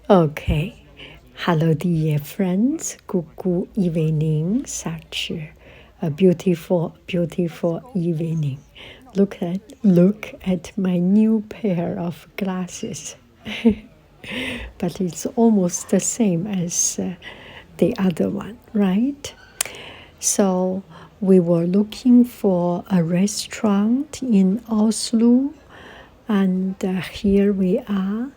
Okay. Hello, dear friends. Good evening. Such a beautiful, beautiful evening. Look at my new pair of glasses. But it's almost the same as the other one, right? So we were looking for a restaurant in Oslo, and here we are.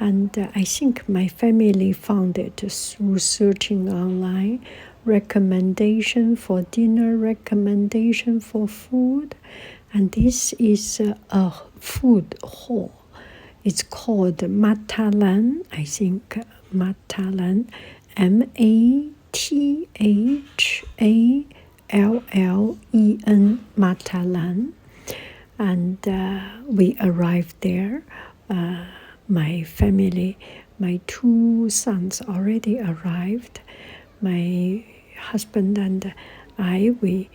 And I think my family found it through searching online. Recommendation for dinner, recommendation for food. And this is a food hall. It's called Matalan, I think Matalan, Mathallen, Matalan. And we arrived there. My family, my two sons already arrived. My husband and I, we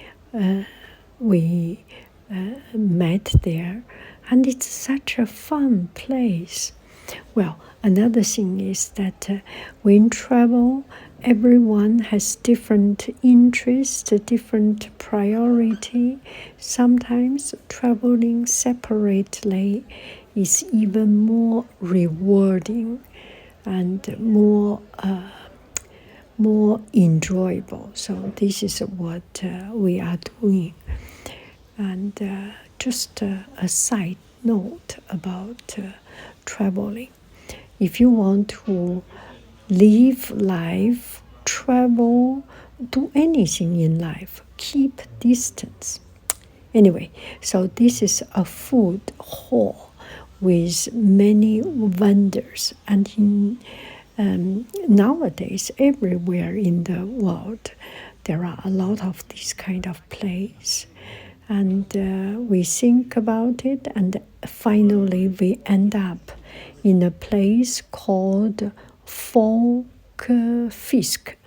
met there, and it's such a fun place. Well, another thing is that when travel, everyone has different interests, different priority. Sometimes traveling separately is even more rewarding and more enjoyable. So this is what we are doing. And just a side note about traveling. If you want to live life, travel, do anything in life, keep distance. Anyway, so this is a food hall with many vendors, and nowadays everywhere in the world there are a lot of this kind of place, and we think about it, and finally we end up in a place called Vulkanfisk,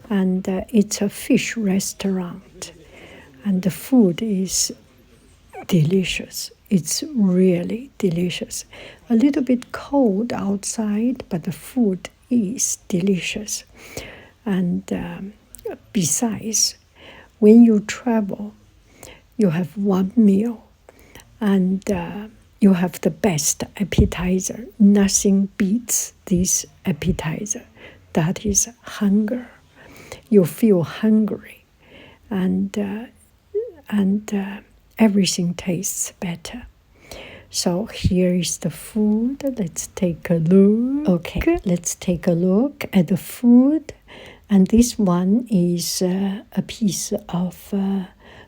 and it's a fish restaurant, and the food is delicious. It's really delicious. A little bit cold outside, but the food is delicious. And besides, when you travel, you have one meal, and you have the best appetizer. Nothing beats this appetizer. That is hunger. You feel hungry, and everything tastes better. So here is the food. Let's take a look. Okay, let's take a look at the food. And this one is a piece of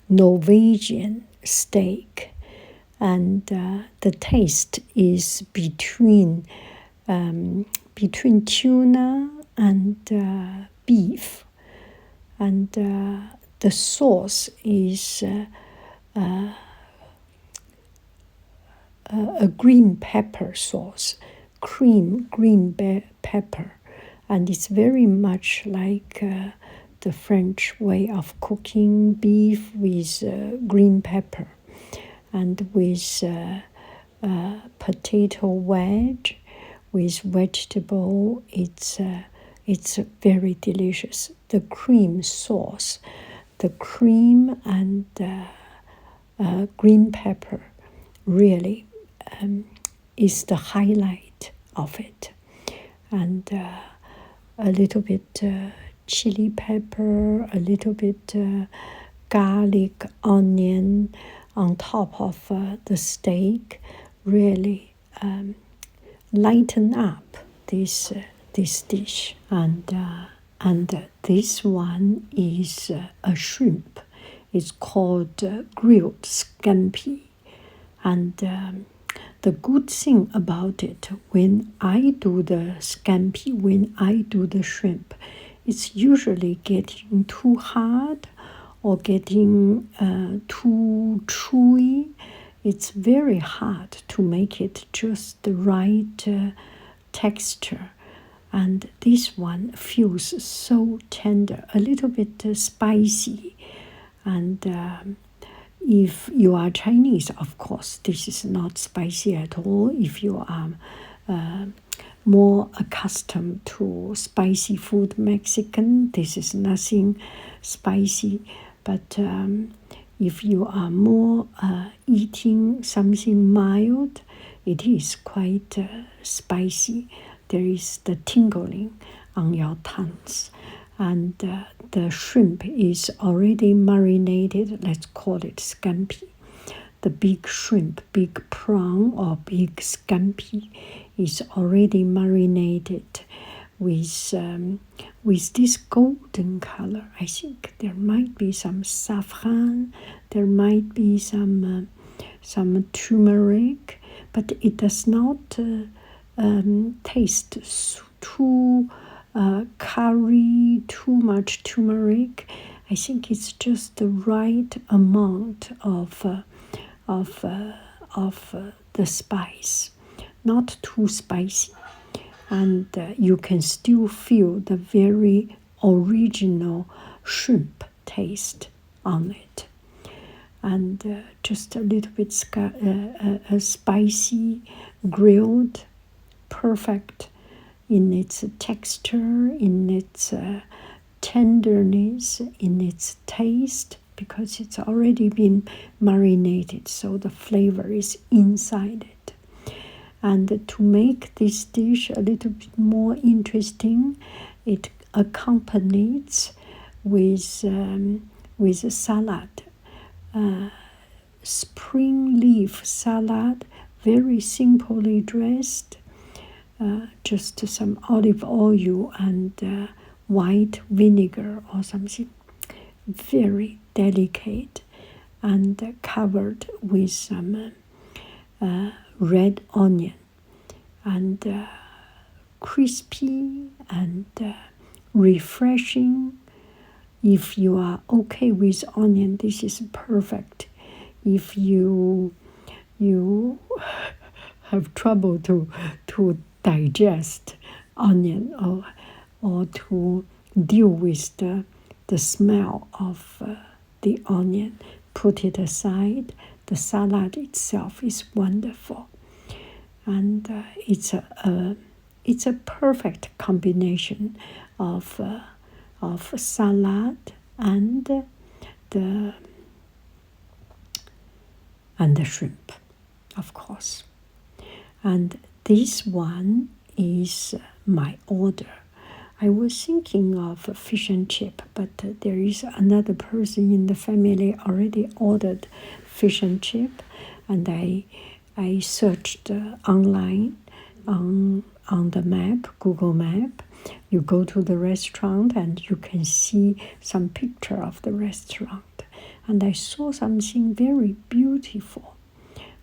Norwegian steak. And the taste is between tuna and beef. And the sauce is a green pepper sauce, green pepper, and it's very much like the French way of cooking beef with green pepper, and with potato wedge, with vegetable. It's very delicious. The cream sauce, the cream and green pepper really is the highlight of it. And a little bit chili pepper, a little bit garlic, onion on top of the steak really lighten up this dish. And this one is a shrimp. It's called grilled Scampy. And the good thing about it, when I do the Scampy, when I do the shrimp, it's usually getting too hard or getting too chewy. It's very hard to make it just the right texture. And this one feels so tender, a little bit spicy. And If you are Chinese, of course, this is not spicy at all. If you are more accustomed to spicy food, Mexican, this is nothing spicy. But if you are more eating something mild, it is quite spicy. There is the tingling on your tongues. And the shrimp is already marinated. Let's call it scampi. The big shrimp, big prawn or big scampi is already marinated with this golden color. I think there might be some saffron, there might be some turmeric, but it does not taste too curry, too much turmeric. I think it's just the right amount of the spice, not too spicy, and you can still feel the very original shrimp taste on it, and just a little bit spicy, grilled, perfect in its texture, in its tenderness, in its taste, because it's already been marinated, so the flavor is inside it. And to make this dish a little bit more interesting, it accompanies with a salad, spring leaf salad, very simply dressed, just some olive oil and white vinegar or something, very delicate, and covered with some red onion, and crispy and refreshing. If you are okay with onion, this is perfect. If you have trouble to digest onion or to deal with the smell of the onion, put it aside. The salad itself is wonderful, and it's a perfect combination of salad and the shrimp, of course. And this one is my order. I was thinking of fish and chip, but there is another person in the family already ordered fish and chip, and I searched online on the map, Google Map. You go to the restaurant and you can see some picture of the restaurant, and I saw something very beautiful,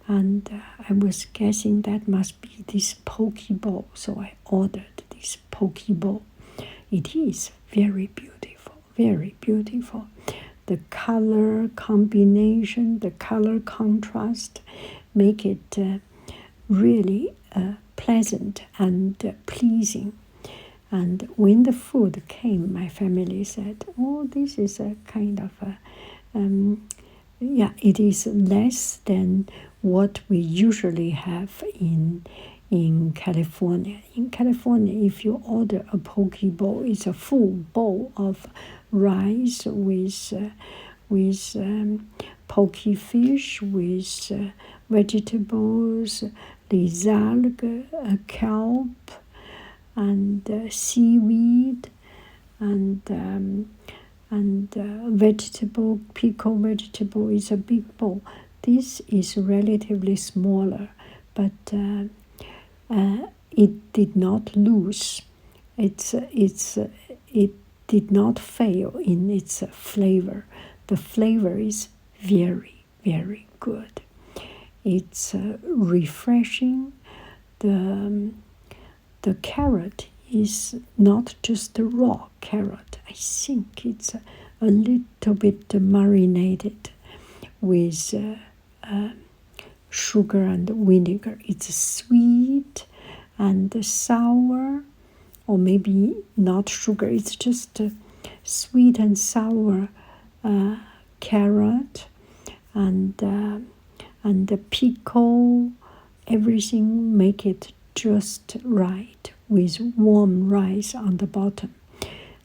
and I was guessing that must be this poke bowl, so I ordered this poke bowl. It is very beautiful, very beautiful. The color combination, the color contrast make it really pleasant and pleasing. And when the food came, my family said, "Oh, this is a kind of it is less than what we usually have in California. In California, if you order a poke bowl, it's a full bowl of rice with poke fish, with vegetables, les algues, a kelp, and seaweed, and vegetable, pickled vegetable is a big bowl. This is relatively smaller, but it did not lose. It did not fail in its flavor. The flavor is very, very good. It's refreshing. The carrot is not just a raw carrot. I think it's a little bit marinated with sugar and vinegar. It's sweet and sour, or maybe not sugar. It's just sweet and sour carrot, and the pickle, everything make it just right with warm rice on the bottom.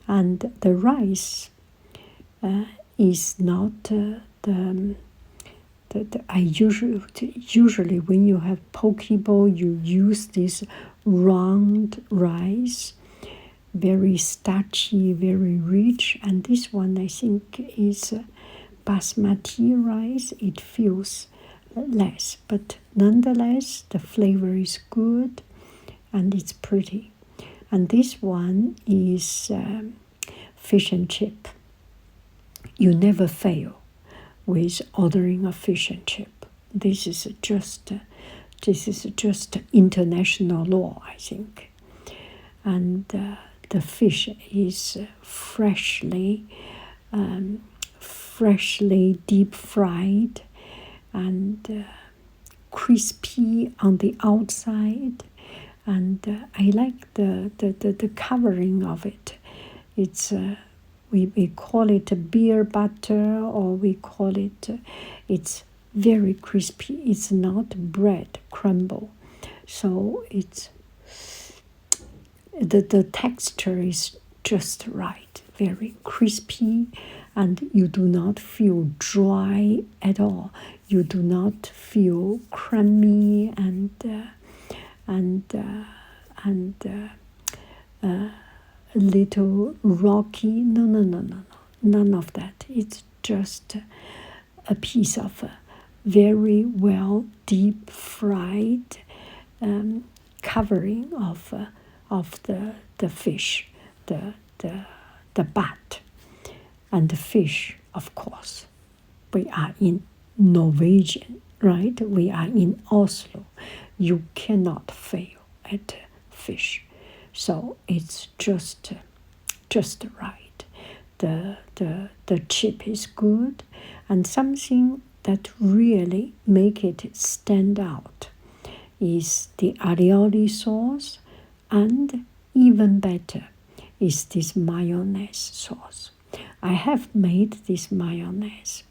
And the rice is not I usually when you have poke bowl, you use this round rice, very starchy, very rich, and this one I think is basmati rice. It feels less, but nonetheless the flavor is good and it's pretty. And this one is fish and chip. You never fail with ordering a fish and chip. This is just international law, I think. And the fish is freshly deep fried and crispy on the outside. And I like the covering of it. It's we call it beer butter, or we call it, it's very crispy. It's not bread crumble. So it's, the texture is just right, very crispy, and you do not feel dry at all. You do not feel crumbly and a little rocky. No. None of that. It's just a piece of very well deep fried covering of the fish, the bat, and the fish. Of course, we are in Norwegian, right? We are in Oslo. You cannot fail at fish. So it's just right. The chip is good, and something that really make it stand out is the aioli sauce, and even better is this mayonnaise sauce. I have made this mayonnaise,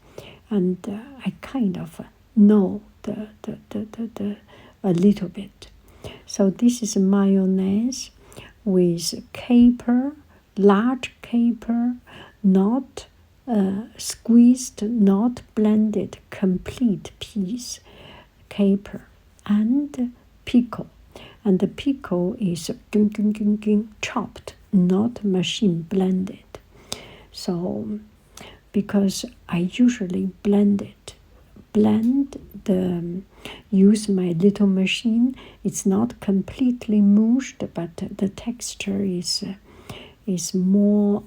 and I kind of know a little bit. So this is mayonnaise with caper, large caper, not squeezed, not blended, complete piece caper, and pickle. And the pickle is chopped, not machine blended. So because I usually use my little machine. It's not completely mushed, but the texture is more,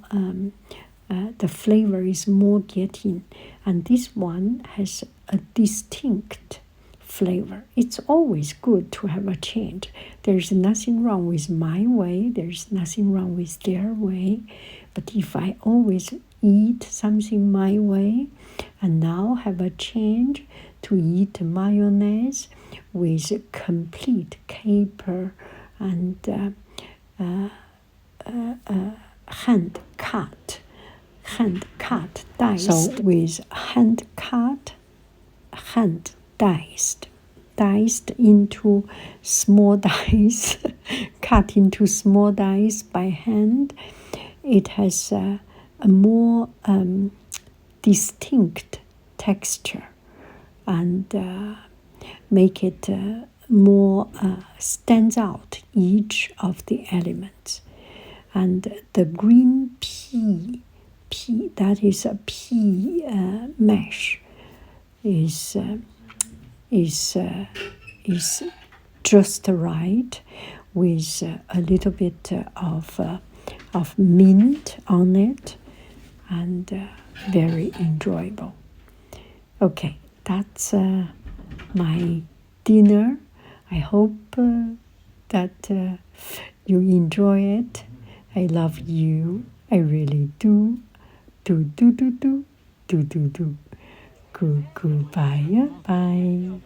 the flavor is more getting, and this one has a distinct flavor. It's always good to have a change. There's nothing wrong with my way, there's nothing wrong with their way, but if I always eat something my way and now have a change to eat mayonnaise with complete caper and hand cut diced. So with hand diced into small dice, cut into small dice by hand, it has a more distinct texture and make it more stands out each of the elements. And the green pea that is a pea mash is just right, with a little bit of mint on it, and very enjoyable. Okay, that's my dinner. I hope that you enjoy it. I love you. I really do. Do. Goodbye. Bye.